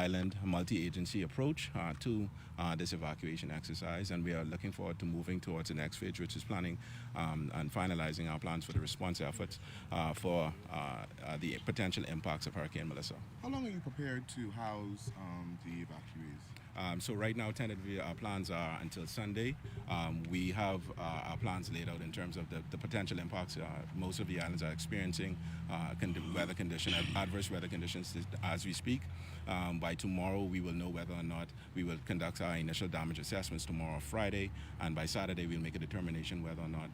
multi-island, multi-agency approach to this evacuation exercise, and we are looking forward to moving towards the next phase, which is planning and finalizing our plans for the response efforts for the potential impacts of Hurricane Melissa. How long are you prepared to house the evacuees? So right now, tentatively, our plans are until Sunday. We have our plans laid out in terms of the potential impacts most of the islands are experiencing adverse weather conditions as we speak. By tomorrow, we will know whether or not we will conduct our initial damage assessments tomorrow, Friday, and by Saturday, we'll make a determination whether or not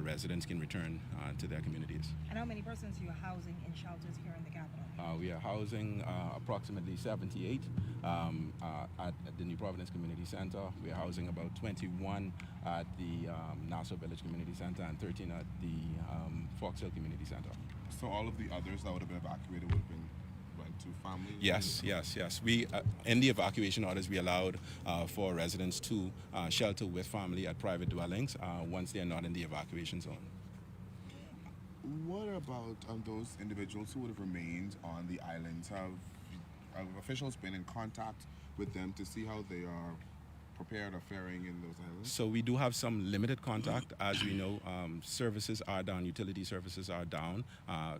residents can return to their communities. And how many persons are you housing in shelters here in the capital? We are housing approximately 78 at the New Providence Community Center. We are housing about 21 at the Nassau Village Community Center and 13 at the Fox Hill Community Center. So all of the others that would have been evacuated would have been went to families? Yes. We in the evacuation orders, we allowed for residents to shelter with family at private dwellings once they are not in the evacuation zone. What about those individuals who would have remained on the islands? Have officials been in contact with them to see how they are prepared or faring in those islands? So we do have some limited contact. As we know, services are down, utility services are down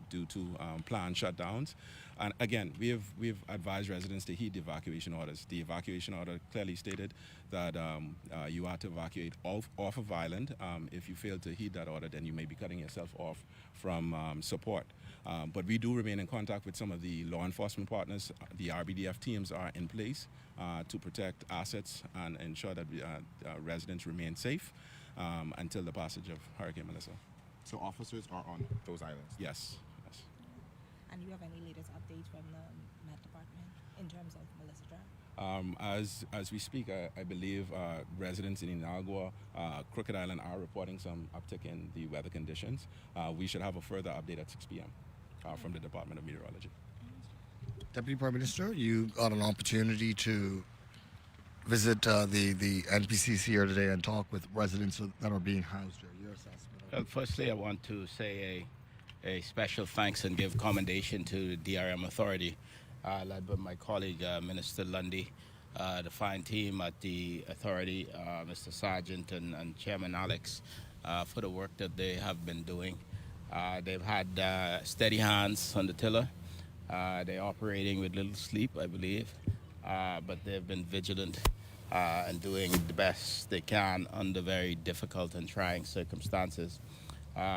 due to planned shutdowns. And again, we've advised residents to heed the evacuation orders. The evacuation order clearly stated that you are to evacuate off of island. If you fail to heed that order, then you may be cutting yourself off from support. But we do remain in contact with some of the law enforcement partners. The RBDF teams are in place to protect assets and ensure that residents remain safe until the passage of Hurricane Melissa. So officers are on those islands? Yes. And you have any latest updates from the Met Department in terms of Melissa Drive? As we speak, I believe residents in Inagua, Crooked Island are reporting some uptick in the weather conditions. We should have a further update at 6 p.m. From the Department of Meteorology. Deputy Prime Minister, you got an opportunity to visit the NPCC here today and talk with residents that are being housed here. Your assessment? Well, firstly, I want to say a special thanks and give commendation to the DRM Authority, led by my colleague, Minister Lundy, the fine team at the authority, Mr. Sargent and Chairman Alex, for the work that they have been doing. They've had steady hands on the tiller. They're operating with little sleep, I believe, but they've been vigilant and doing the best they can under very difficult and trying circumstances.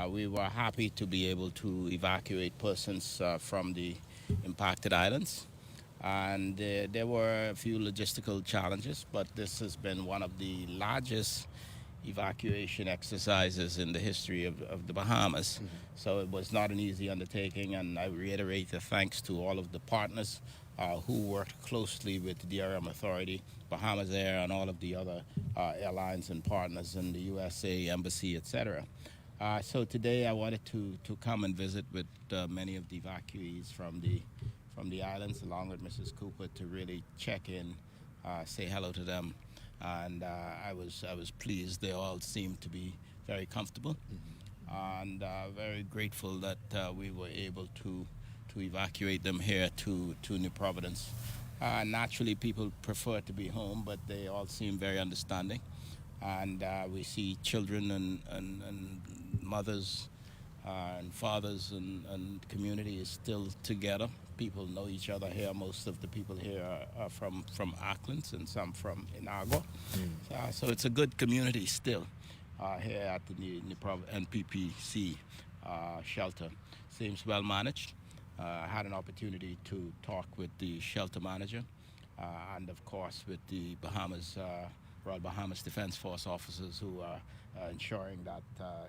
We were happy to be able to evacuate persons from the impacted islands. And there were a few logistical challenges, but this has been one of the largest evacuation exercises in the history of the Bahamas. Mm-hmm. So it was not an easy undertaking, and I reiterate the thanks to all of the partners who worked closely with the DRM Authority, Bahamas Air, and all of the other airlines and partners in the USA Embassy, etc. So today I wanted to come and visit with many of the evacuees from the islands, along with Mrs. Cooper, to really check in, say hello to them. And I was pleased. They all seemed to be very comfortable, and very grateful that we were able to evacuate them here to New Providence. Naturally, people prefer to be home, but they all seem very understanding. And we see children and mothers and fathers and community is still together. People know each other here. Most of the people here are from Auckland and some from Inagua. So it's a good community still here at the NPPC shelter. Seems well managed. I had an opportunity to talk with the shelter manager and of course with the Royal Bahamas Defense Force officers who are ensuring that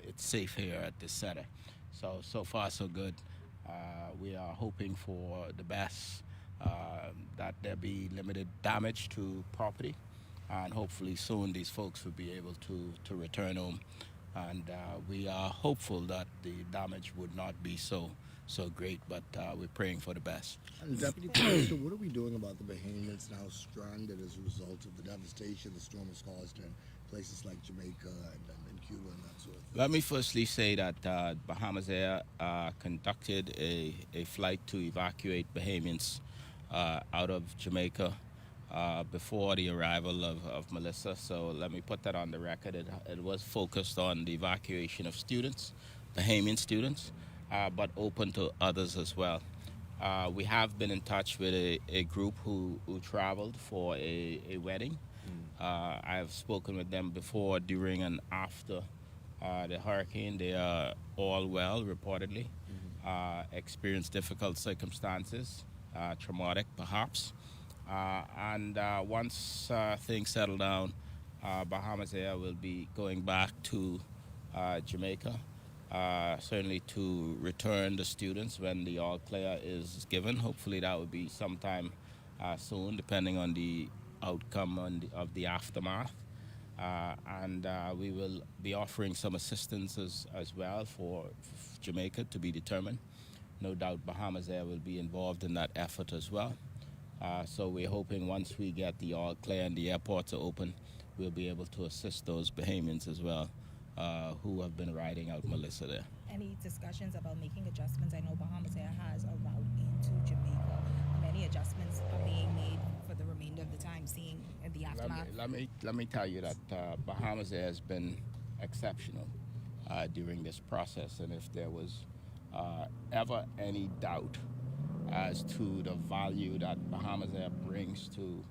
it's safe here at this center. So far so good. We are hoping for the best, that there be limited damage to property, and hopefully soon these folks will be able to return home. And we are hopeful that the damage would not be so great, but we're praying for the best. And Deputy Prime Minister, what are we doing about the Bahamians now stranded as a result of the devastation the storm has caused in places like Jamaica and Cuba and that sort of thing? Let me firstly say that Bahamas Air conducted a flight to evacuate Bahamians out of Jamaica before the arrival of Melissa. So let me put that on the record. It was focused on the evacuation of students, Bahamian students, but open to others as well. We have been in touch with a group who traveled for a wedding. I have spoken with them before, during, and after the hurricane. They are all well, reportedly. Experienced difficult circumstances, traumatic perhaps. And once things settle down, Bahamas Air will be going back to Jamaica, certainly to return the students when the all clear is given. Hopefully that will be sometime soon, depending on the outcome of the aftermath. And we will be offering some assistance as well for Jamaica, to be determined. No doubt Bahamas Air will be involved in that effort as well. So we're hoping once we get the all clear and the airports are open, we'll be able to assist those Bahamians as well who have been riding out Melissa there. Any discussions about making adjustments? I know Bahamas Air has a route into Jamaica. Many adjustments are being made for the remainder of the time, seeing the aftermath. Let me tell you that Bahamas Air has been exceptional during this process, and if there was ever any doubt as to the value that Bahamas Air brings to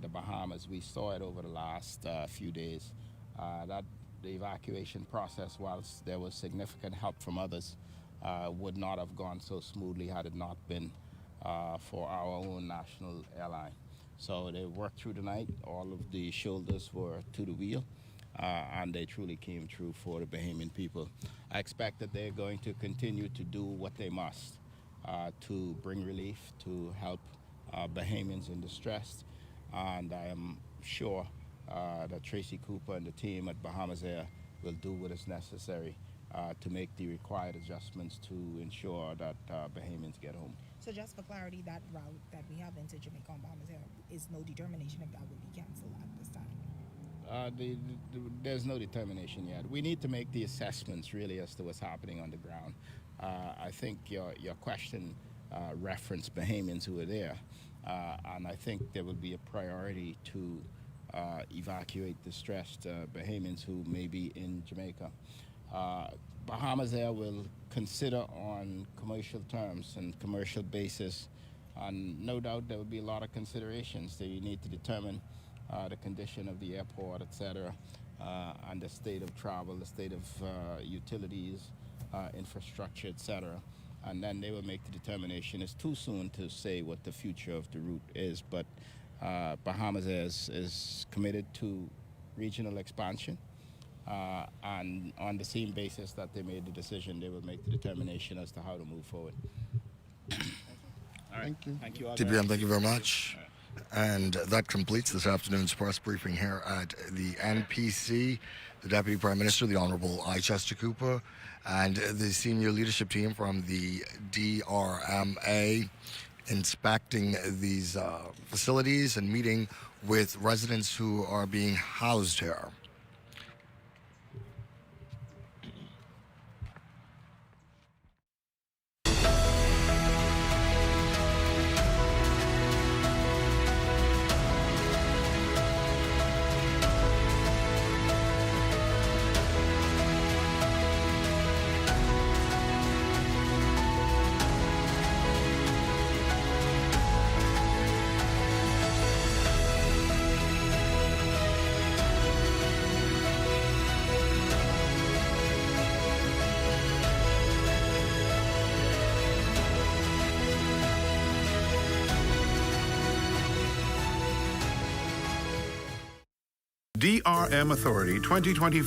the Bahamas, we saw it over the last few days. That the evacuation process, whilst there was significant help from others, would not have gone so smoothly had it not been for our own national airline. So they worked through the night. All of the shoulders were to the wheel, and they truly came through for the Bahamian people. I expect that they're going to continue to do what they must to bring relief, to help Bahamians in distress, and I am sure that Tracy Cooper and the team at Bahamas Air will do what is necessary to make the required adjustments to ensure that Bahamians get home. So just for clarity, that route that we have into Jamaica on Bahamas Air is no determination if that will be canceled at this time? There's no determination yet. We need to make the assessments really as to what's happening on the ground. I think your question referenced Bahamians who are there, and I think there will be a priority to evacuate distressed Bahamians who may be in Jamaica. Bahamas Air will consider on commercial terms and commercial basis, and no doubt there will be a lot of considerations. They need to determine the condition of the airport, etc., and the state of travel, the state of utilities, infrastructure, etc., and then they will make the determination. It's too soon to say what the future of the route is, but Bahamas Air is committed to regional expansion, and on the same basis that they made the decision, they will make the determination as to how to move forward. All right. Thank you. Thank you all. TPM, thank you very much. And that completes this afternoon's press briefing here at the NPC. The Deputy Prime Minister, the Honourable I. Chester Cooper, and the senior leadership team from the DRMA inspecting these facilities and meeting with residents who are being housed here. DRM Authority 2025.